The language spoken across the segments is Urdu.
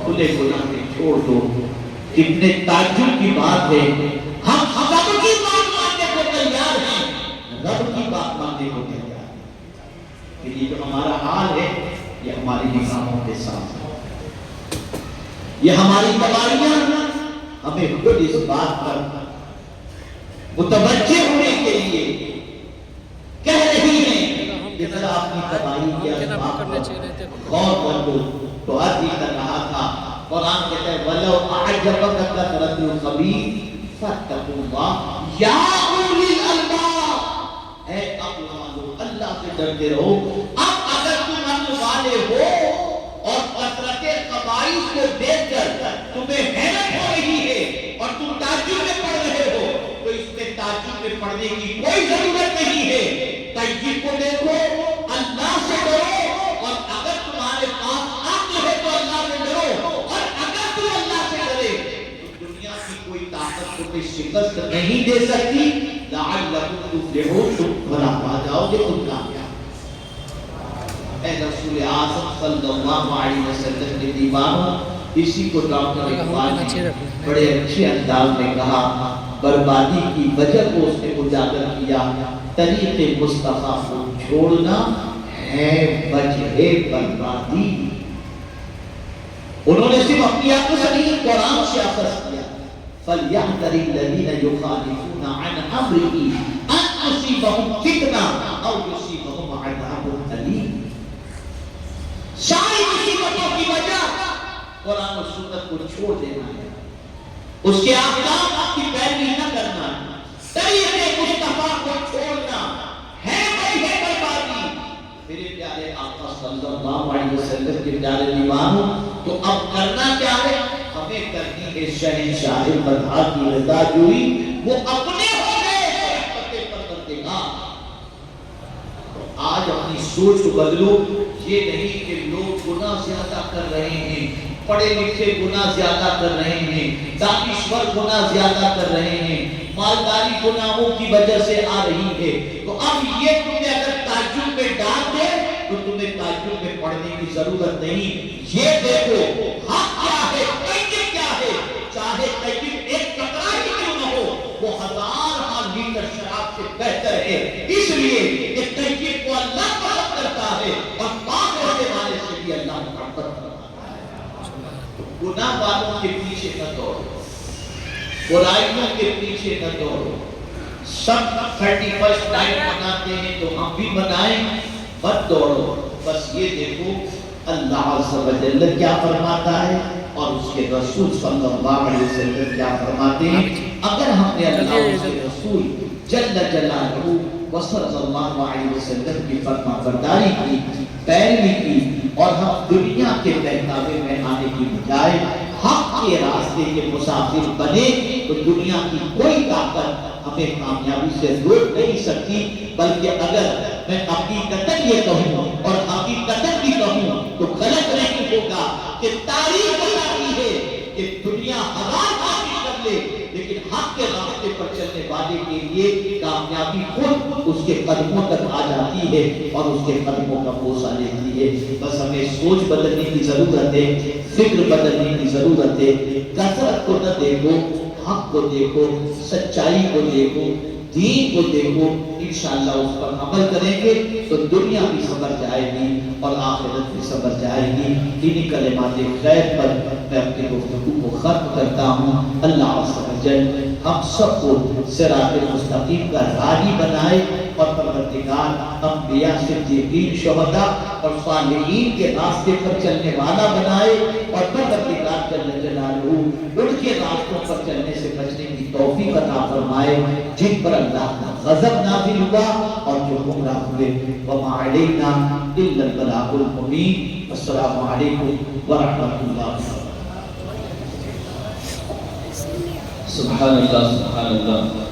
کھلے گناہ چھوڑ دو. کتنے تعجب کی بات ہے, ہم رب کی بات ماننے کو تیار ہیں, رب کی بات ماننے کو تیار ہیں, کہ یہ جو ہمارا حال ہے یہ ہماری نگاہوں کے سامنے, یہ ہماری تباہیاں ہمیں خود اس بات پر متوجہ ہونے کے لیے کہہ رہی ہیں کہ ذرا اپنی تباہی کے اسباب پر غور کرو. تو آج ہی کر رہا تھا, قرآن کہتا ہے وَلَوْ أَعْجَبَكَ كَثْرَةُ الْخَبِيثِ فَاتَّقُوا اللَّهَ يَا أُولِي الْأَلْبَابِ, اے عقل والو اللہ سے ڈرتے رہو. اب اگر تم عقل والے ہو اور کثرت خبائث کو دیکھ کر تمہیں حیرت ہو رہی ہے اور تم تعجب میں پڑ رہے ہو, تو اس میں تعجب میں پڑنے کی کوئی ضرورت نہیں ہے. طیب کو دیکھو, اللہ سے ڈرو, اور اگر تمہارے پاس عقل ہے تو اللہ سے ڈرو, اور اگر تم اللہ سے ڈرے تو دنیا کی کوئی طاقت تمہیں شکست نہیں دے سکتی. لعلکم تفلحون, تم بھلا پا جاؤ گے, تم کامیاب. اے رسول اعظم صلی اللہ علیہ وسلم کے دیوانوں, اسی کو ڈاکٹر اقبال نے بڑے اچھے انداز میں کہا, بربادی کی وجہ کو اس نے اجاگر کیا, طریق مصطفیٰ کو چھوڑنا ہے وجہ بربادی. انہوں نے صرف اپنی عقل سے نہیں, قرآن سے اخذ کیا. فَلْيَحْذَرِ الَّذِينَ يُخَالِفُونَ عَنْ أَمْرِهِ أَن تُصِيبَهُمْ فِتْنَةٌ أَوْ يُصِيبَهُمْ عَذَابٌ أَلِيمٌ. ساری مصیبتوں کی وجہ قرآن و سنت کو چھوڑ دینا ہے, اس کے احکام کی پیروی نہ کرنا, طریق مصطفیٰ کو چھوڑنا ہے وجہ بربادی. میرے پیارے آقا صلی اللہ علیہ وسلم کے پیارے دیوانوں, تو اب کرنا کیا ہے؟ ہمیں کرنی ہے شہنشاہ مدح کی رضا جوئی. وہ اپنے ہو گئے رحمت پروردگار. تو آج اپنی سوچ کو بدلو. یہ نہیں کہ لوگ گناہ زیادہ کر رہے ہیں, پڑھے لکھے گناہ زیادہ کر رہے ہیں, دانشور گناہ زیادہ کر رہے ہیں, مالداری گناہوں کی وجہ سے آ رہی ہے. تو اب یہ تمہیں اگر تعجب میں ڈال دے تو تمہیں تعجب میں پڑھنے کی ضرورت نہیں. یہ دیکھو حق کیا ہے, طیب کیا ہے, چاہے طیب ایک قطرہ ہی کیوں نہ ہو, وہ 1000 لیٹر شراب سے بہتر ہے. اس لیے کہ طیب کو اللہ پسند کرتا ہے اور پاک رہنے والے سے بھی اللہ محبت کرتا ہے. گناہ والوں کے پیچھے نہ دوڑو, برائیوں کے پیچھے نہ دوڑو. سب 31 نائٹ مناتے ہیں تو ہم بھی منائیں, مت دوڑو. بس یہ دیکھو اللہ عز و جل کیا فرماتا ہے اور اس کے رسول صلی اللہ علیہ وسلم کیا فرماتے ہیں. اگر ہم نے اللہ اور اس کے رسول جل جلالہ و صلی اللہ علیہ وسلم کی فرما برداری کی, پیروی کی, اور ہم دنیا کے بہکاوے میں آنے کی بجائے حق کے راستے کے مسافر بنے, تو دنیا کی کوئی طاقت ہمیں کامیابی سے روک نہیں سکتی. بلکہ اگر میں حقیقتاً یہ کہوں اور حقیقتاً بھی کہوں تو غلط نہیں ہوگا کہ تاریخ بتاتی ہے کہ دنیا ہزار حاصل کر لے, لیکن حق کے راستے پر چلنے والے کے لیے کامیابی خود اس کے قدموں تک آ جاتی ہے اور اس کے قدموں کا بوسہ لیتی ہے. بس ہمیں سوچ بدلنے کی ضرورت ہے, فکر بدلنے کی ضرورت ہے. کثرت کو نہ دیکھو, حق کو دیکھو, سچائی کو دیکھو, دین کو دیکھو. انشاءاللہ اس پر عمل کریں گے تو دنیا بھی سنور جائے گی اور آخرت بھی سنور جائے گی. انہی کلمات خیر پر میں اپنی گفتگو کو ختم کرتا ہوں. اللہ عز و جل ہم سب کو صراط مستقیم کا راہی بنائے اور پروردگار انبیاء, صدیقین, شہداء اور صالحین کے راستے پر چلنے والا بنائے, اور پروردگار جل جلالہ ان کے راستوں پر چلنے سے بچنے کی توفیق عطا فرمائے جن پر اللہ کا غضب نازل ہوا اور جو گمراہ ہوئے. وما علینا الا البلاغ المبین. السلام علیکم ورحمۃ اللہ وبرکاتہ. سبحان اللہ, سبحان اللہ.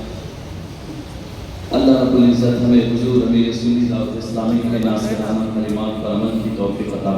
اللہ رب العزت ہمیں حضور امیر سنی دعوت اسلامی کے ناصرانہ کلمات پر عمل کی توفیق عطا